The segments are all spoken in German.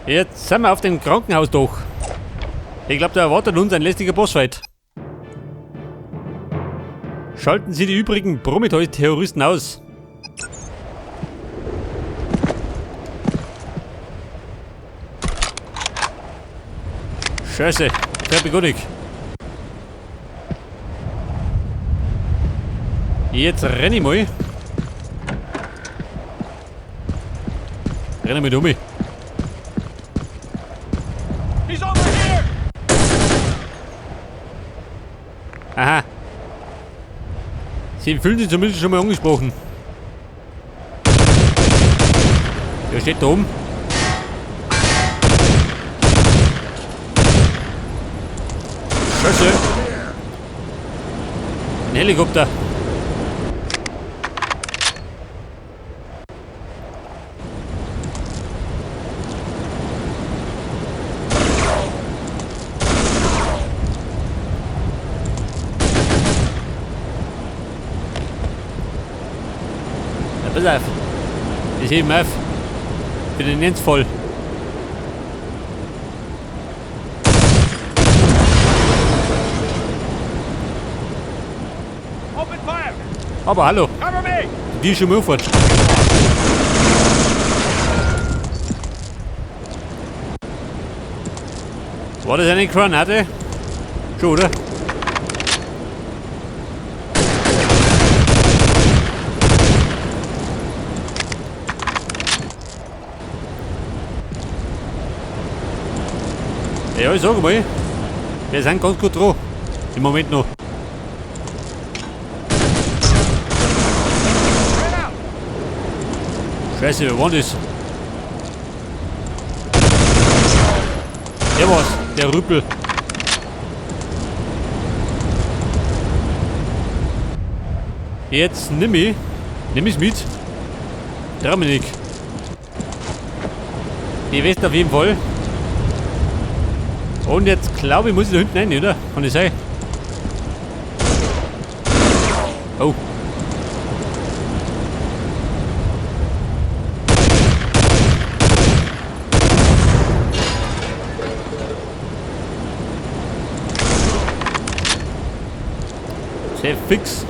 Jetzt sind wir auf dem Krankenhausdach. Ich glaube, da erwartet uns ein lästiger Bossfight. Schalten Sie die übrigen Prometheus-Terroristen aus. Scheiße, ich hab gar nicht. Jetzt renn ich mal. Renn mit um. Aha. Sie fühlen sich zumindest schon mal angesprochen. Der steht da oben. Scheiße. Ein Helikopter. Pass auf. Ich hebe auf. Für den Jens voll. Aber hallo. Die ist schon mal aufwärts. War das eine Granate? Schon, oder? Ja, ich sag mal, wir sind ganz gut dran. Im Moment noch. Scheiße, wer war das? Der war's, der Rüppel. Jetzt nimm ich's mit. Dominik. Die West auf jeden Fall. Und jetzt glaube ich, muss ich da hinten rein, oder? Kann das sein? Oh. Sehr fix.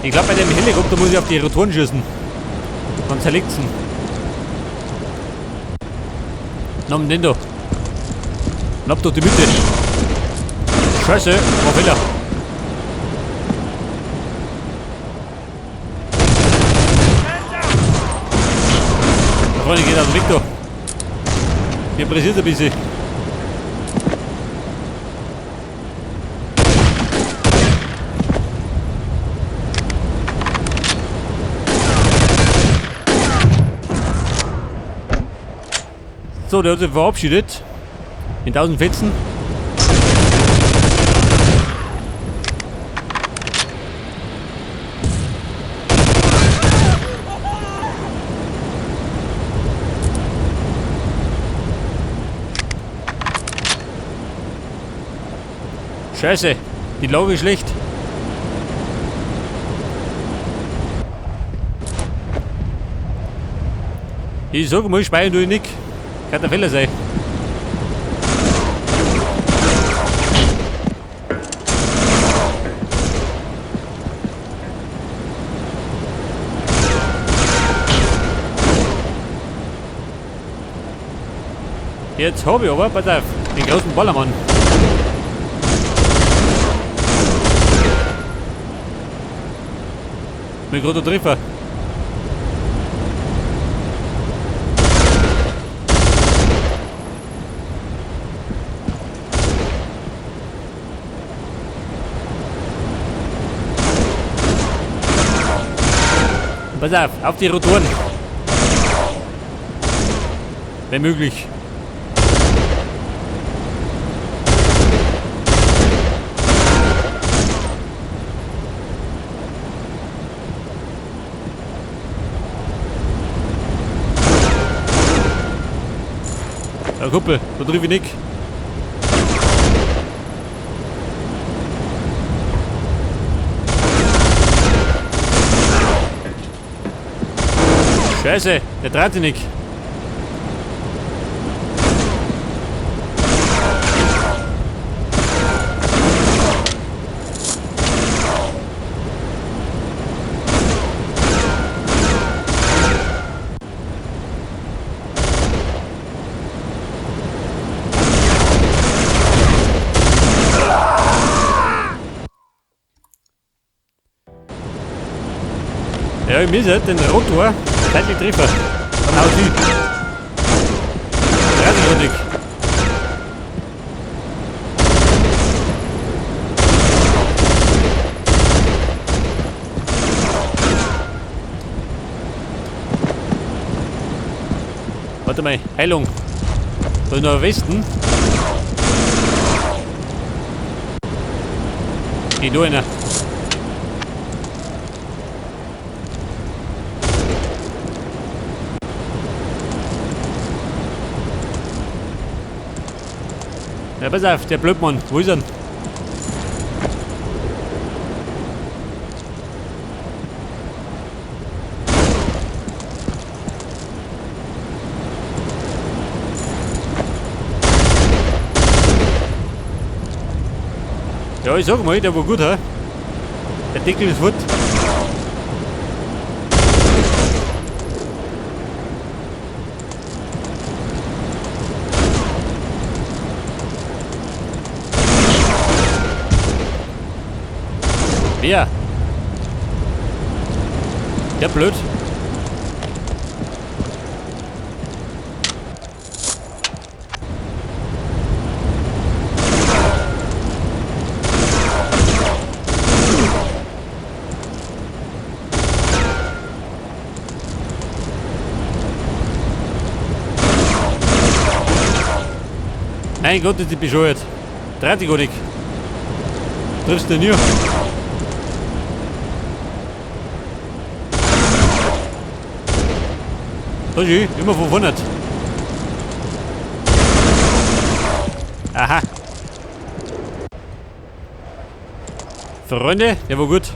Ich glaube, bei dem Helikopter muss ich auf die Rotoren schießen. Dann zerlegt's ihn. Namen den da. Knapp durch die Mitte. Scheiße, war Fehler. Da vorne geht aus dem Weg da. Mir pressiert ein bisschen. So, der hat sich verabschiedet. In 1000 Fetzen. Scheiße, die Lage ist schlecht. Ich sag mal, speichern tue ich nicht. Kann der Fehler sein. Jetzt habe ich aber, pass auf, den großen Ballermann. Bin gerade Treffer. Pass auf die Rotoren. Wenn möglich. Ja, Kuppel, da triff ich nicht. Scheiße, der dreht sich nicht. Ja, ich müsste den Rotor zeitlich treffen. Dann haut sie. 30-Rundig. Warte mal, Heilung. Da ist noch ein Westen. Geh da einer. Ja, pass auf, der Blödmann. Wo ist er? Ja, ich sag mal, der war gut, hä? Der Deckel ist gut. Wer? Der blöd. Mein Gott, ist die bescheuert. 30 gar nicht. Triffst du nie. Da ist immer von vorne. Aha. Freunde, der war gut.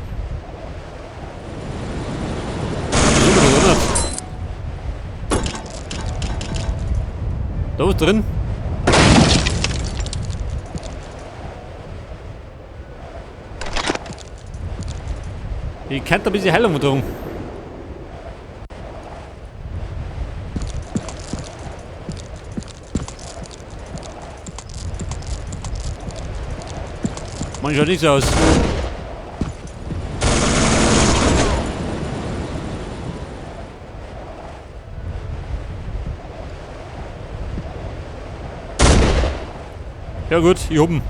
Da ist drin. Ich kann da ein bisschen Heilung drum. Man schaut nicht so aus. Ja gut, hier oben.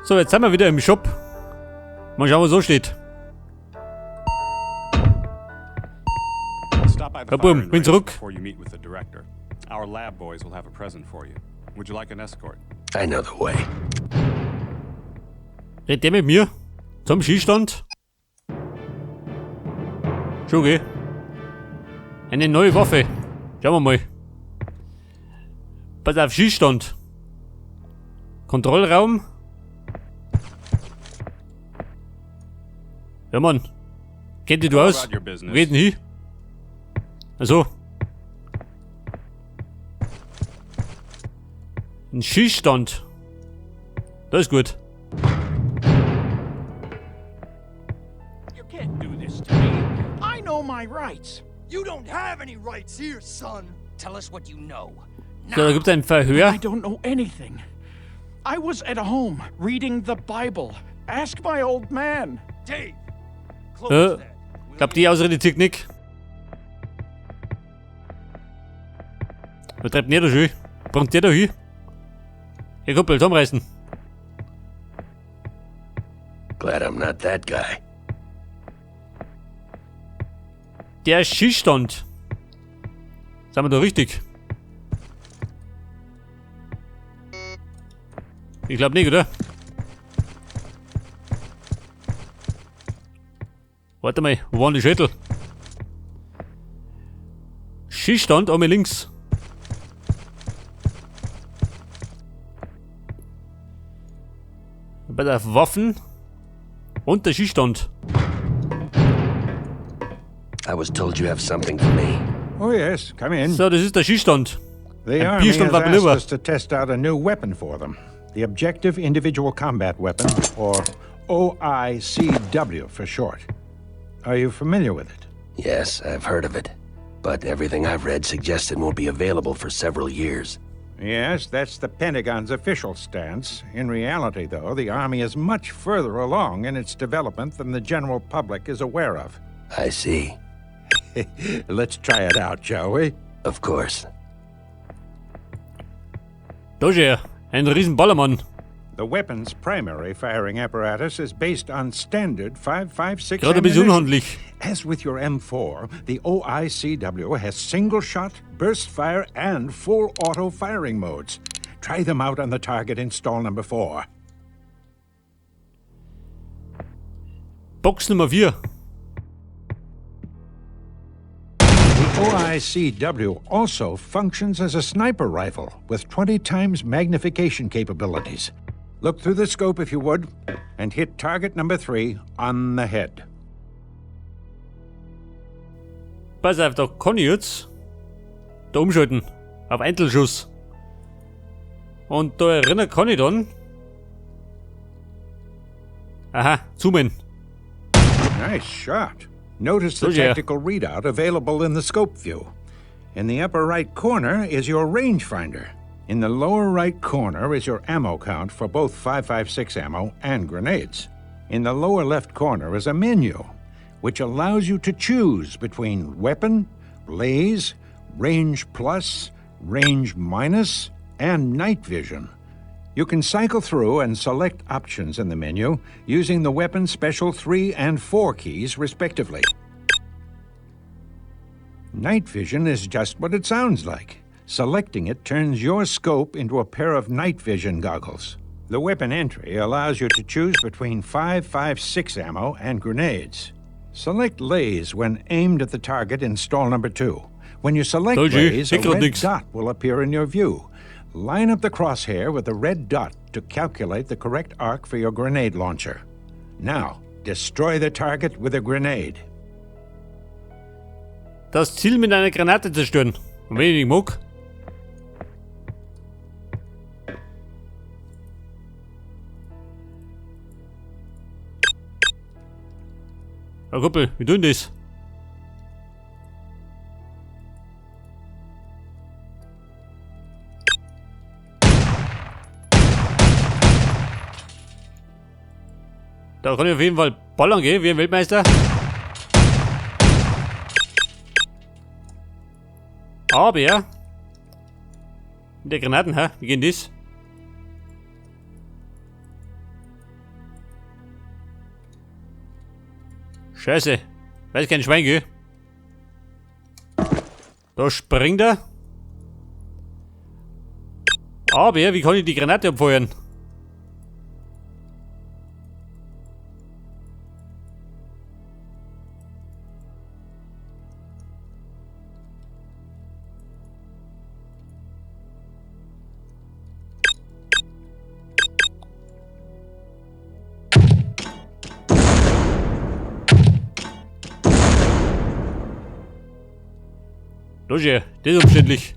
So, jetzt sind wir wieder im Shop. Mal schauen, was so steht. Ja, boom, bin zurück. Our lab boys will have a present for you. Would you like an escort? I know the way. Redet der mit mir? Zum Schießstand? Schon geh. Eine neue Waffe. Schauen wir mal. Pass auf, Schießstand. Kontrollraum. Ja, Mann. Kennt ihr du aus? Reden hier. Also. Ein Schießstand. Das ist gut. You can't do this to me. I know my rights. You don't have any rights here, son. Tell us what you know. So, da gibt es ein Verhör. I don't know anything. I was at home reading the Bible. Ask my old man. Dave, close that. Ich glaub, die Ausrede zieht nicht. Was treibt denn der da schon? Bringt der da hin? Hey Kumpel, zusammenreißen. Glad I'm not that guy. Der Schießstand. Sind wir da richtig? Ich glaube nicht, oder? Warte mal, wo waren die Schädel? Schießstand, einmal links. Bei der Waffen und der Schießstand. I was told you have something for me. Oh yes, come in. So, das ist der Schießstand. The Ein Army Bierstand has war asked drüber. us to test out a new weapon for them. The Objective Individual Combat Weapon, or OICW for short. Are you familiar with it? Yes, I've heard of it. but everything I've read suggests it won't be available for several years. Yes, that's the Pentagon's official stance. In reality, though, the Army is much further along in its development than the general public is aware of. I see. Let's try it out, shall we? Of course. Doje, ein Riesenballermann. The weapon's primary firing apparatus is based on standard 5.56 Gerade ein bisschen ammunition. unhandlich. As with your M4, the OICW has single shot, burst fire, and full auto firing modes. Try them out on the target in stall number 4. Box Nummer 4. The OICW also functions as a sniper rifle with 20 times magnification capabilities. Look through the scope if you would, and hit target number 3 on the head. Pass auf, da kann ich jetzt da umschalten auf Einzelschuss. Und da erinnern kann ich dann. Aha, zoomen. Nice shot. Notice the Oh, yeah. tactical readout available in the scope view. In the upper right corner is your rangefinder. In the lower right corner is your ammo count for both 5.56 ammo and grenades. In the lower left corner is a menu, which allows you to choose between weapon, laze, range plus, range minus, and night vision. You can cycle through and select options in the menu using the weapon's special 3 and 4 keys, respectively. Night vision is just what it sounds like. Selecting it turns your scope into a pair of night vision goggles. The weapon entry allows you to choose between 5.56 ammo and grenades. Select laze when aimed at the target in stall number 2. When you select Told you, laze, a pickle red dicks. dot will appear in your view. Line up the crosshair with the red dot to calculate the correct arc for your grenade launcher. Now, destroy the target with a grenade. Das Ziel mit einer Granate zerstören. Und wenn ich nicht mag. Ja, Kumpel, wie tun das? Da kann ich auf jeden Fall ballern gehen, wie ein Weltmeister. Aber ja. Mit der Granaten, hä? Wie geht das? Scheiße. Weiß kein Schwein, gell? Da springt er. Aber wie kann ich die Granate abfeuern? Das ist umständlich.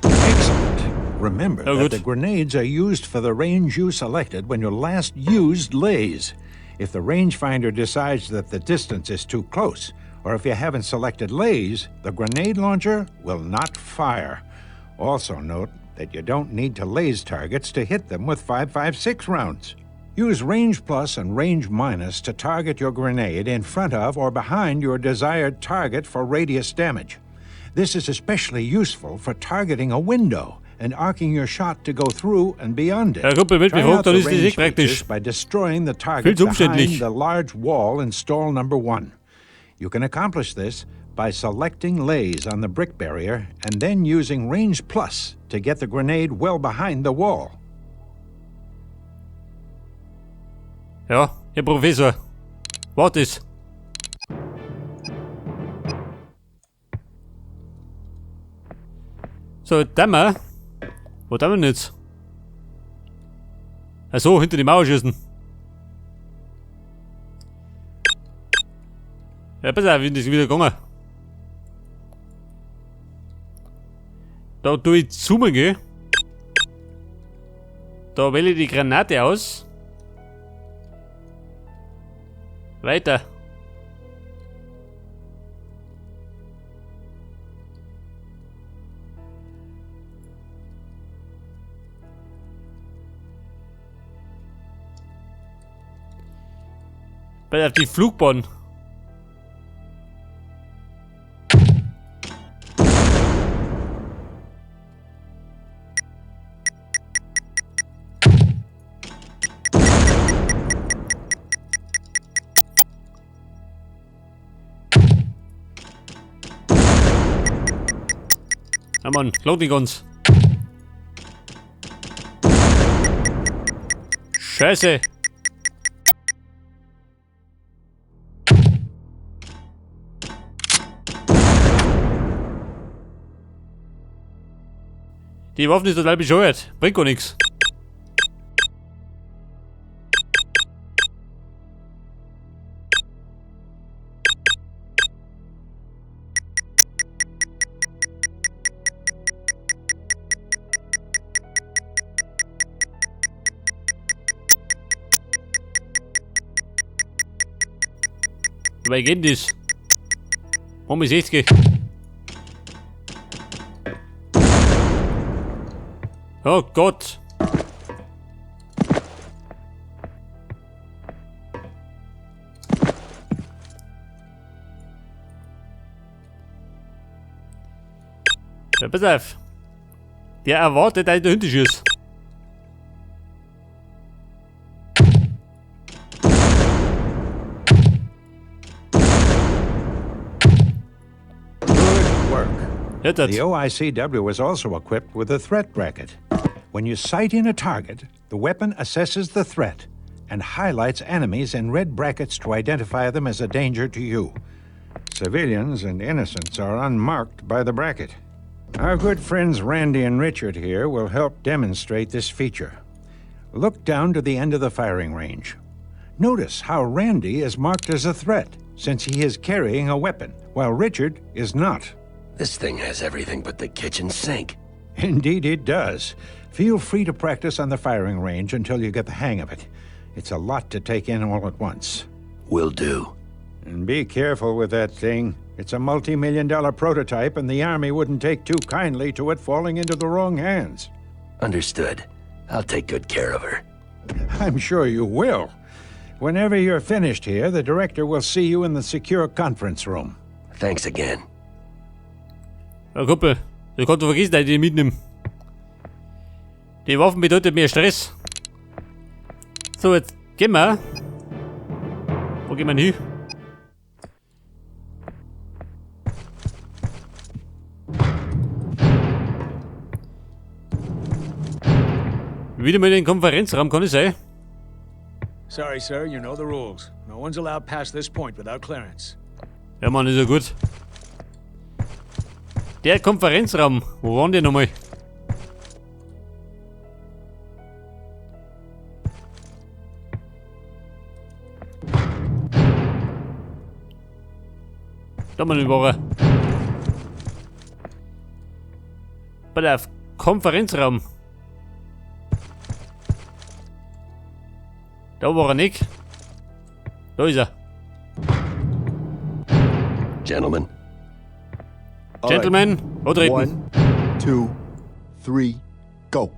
Excellent. Remember Oh, that good. the grenades are used for the range you selected when you last used laze. If the rangefinder decides that the distance is too close, or if you haven't selected laze, the grenade launcher will not fire. Also note that you don't need to laze targets to hit them with 5.56 rounds. Use range plus and range minus to target your grenade in front of or behind your desired target for radius damage. This is especially useful for targeting a window and arcing your shot to go through and beyond it. Ja, Kumpel, wenn du mich Try out fragst, dann the ist das range echt praktisch. features by destroying the Viel target zu behind umständlich. the large wall in stall number 1. You can accomplish this by selecting laze on the brick barrier and then using range plus to get the grenade well behind the wall. Ja, Herr Professor. Wart es. So, Dämmer. Wo dämmer denn jetzt? Achso, hinter die Mauer schießen. Ja, pass auf, wie ist das wieder gegangen? Da tue ich zoomen, gell? Da wähle ich die Granate aus. Weiter. Pass auf die Flugbahn. Ja Mann, klaut nicht ganz. Scheiße. Die Waffen ist total bescheuert. Bringt gar nichts. Wie geht das? Warum ist 60? Oh Gott! Ja, pass auf! Der erwartet, dass ich der Hunde schießt. The OICW is also equipped with a threat bracket. When you sight in a target, the weapon assesses the threat and highlights enemies in red brackets to identify them as a danger to you. Civilians and innocents are unmarked by the bracket. Our good friends Randy and Richard here will help demonstrate this feature. Look down to the end of the firing range. Notice how Randy is marked as a threat, since he is carrying a weapon, while Richard is not. This thing has everything but the kitchen sink. Indeed it does. Feel free to practice on the firing range until you get the hang of it. It's a lot to take in all at once. Will do. And be careful with that thing. It's a multi-million-dollar prototype, and the Army wouldn't take too kindly to it falling into the wrong hands. Understood. I'll take good care of her. I'm sure you will. Whenever you're finished here, the director will see you in the secure conference room. Thanks again. Ja, Kumpel, du kannst vergessen, dass ich die mitnehme. Die Waffen bedeutet mehr Stress. So, jetzt gehen wir. Wo gehen wir hin? Wieder mal in den Konferenzraum, kann es sein? Sorry, sir, you know the rules. No one's allowed past this point without clearance. Ja, Mann, ist ja gut. Der Konferenzraum, wo waren die nochmal? Da mal war er. Bei der Konferenzraum. Da war er nicht. Da ist er. Gentlemen. Gentlemen, antreten. 1, 2, 3, go.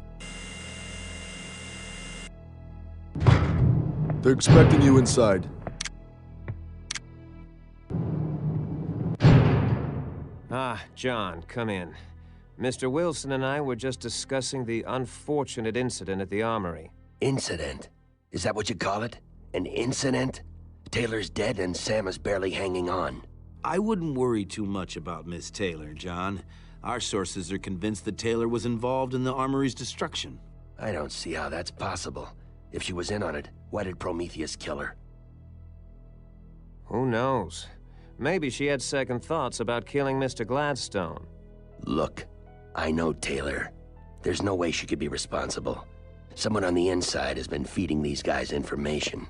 They're expecting you inside. Ah, John, come in. Mr. Wilson and I were just discussing the unfortunate incident at the armory. Incident? Is that what you call it? An incident? Taylor's dead and Sam is barely hanging on. I wouldn't worry too much about Miss Taylor, John. Our sources are convinced that Taylor was involved in the armory's destruction. I don't see how that's possible. If she was in on it, why did Prometheus kill her? Who knows? Maybe she had second thoughts about killing Mr. Gladstone. Look, I know Taylor. There's no way she could be responsible. Someone on the inside has been feeding these guys information.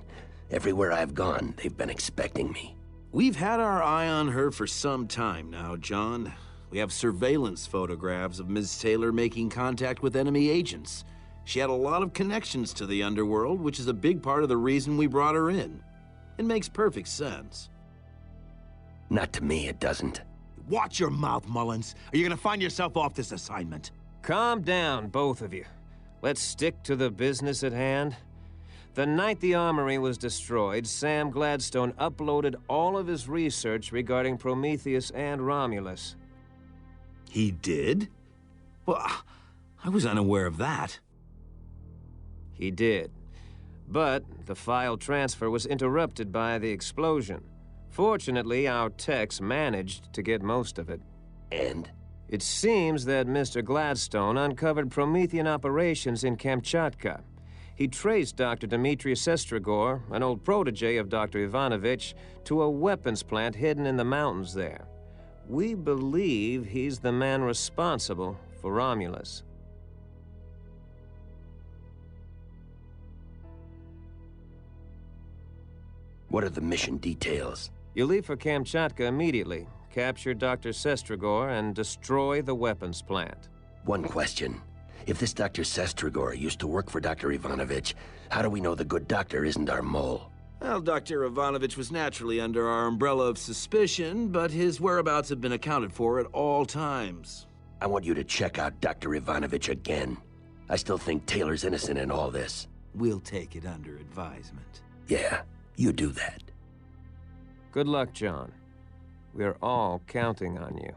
Everywhere I've gone, they've been expecting me. We've had our eye on her for some time now, John. We have surveillance photographs of Ms. Taylor making contact with enemy agents. She had a lot of connections to the underworld, which is a big part of the reason we brought her in. It makes perfect sense. Not to me, it doesn't. Watch your mouth, Mullins. Are you gonna find yourself off this assignment? Calm down, both of you. Let's stick to the business at hand. The night the armory was destroyed, Sam Gladstone uploaded all of his research regarding Prometheus and Romulus. He did? Well, I was unaware of that. He did. But the file transfer was interrupted by the explosion. Fortunately, our techs managed to get most of it. And? It seems that Mr. Gladstone uncovered Promethean operations in Kamchatka. He traced Dr. Dmitry Sestrigor, an old protege of Dr. Ivanovich, to a weapons plant hidden in the mountains there. We believe he's the man responsible for Romulus. What are the mission details? You leave for Kamchatka immediately, capture Dr. Sestrigor, and destroy the weapons plant. One question. If this Dr. Sestrigor used to work for Dr. Ivanovich, how do we know the good doctor isn't our mole? Well, Dr. Ivanovich was naturally under our umbrella of suspicion, but his whereabouts have been accounted for at all times. I want you to check out Dr. Ivanovich again. I still think Taylor's innocent in all this. We'll take it under advisement. Yeah, you do that. Good luck, John. We're all counting on you.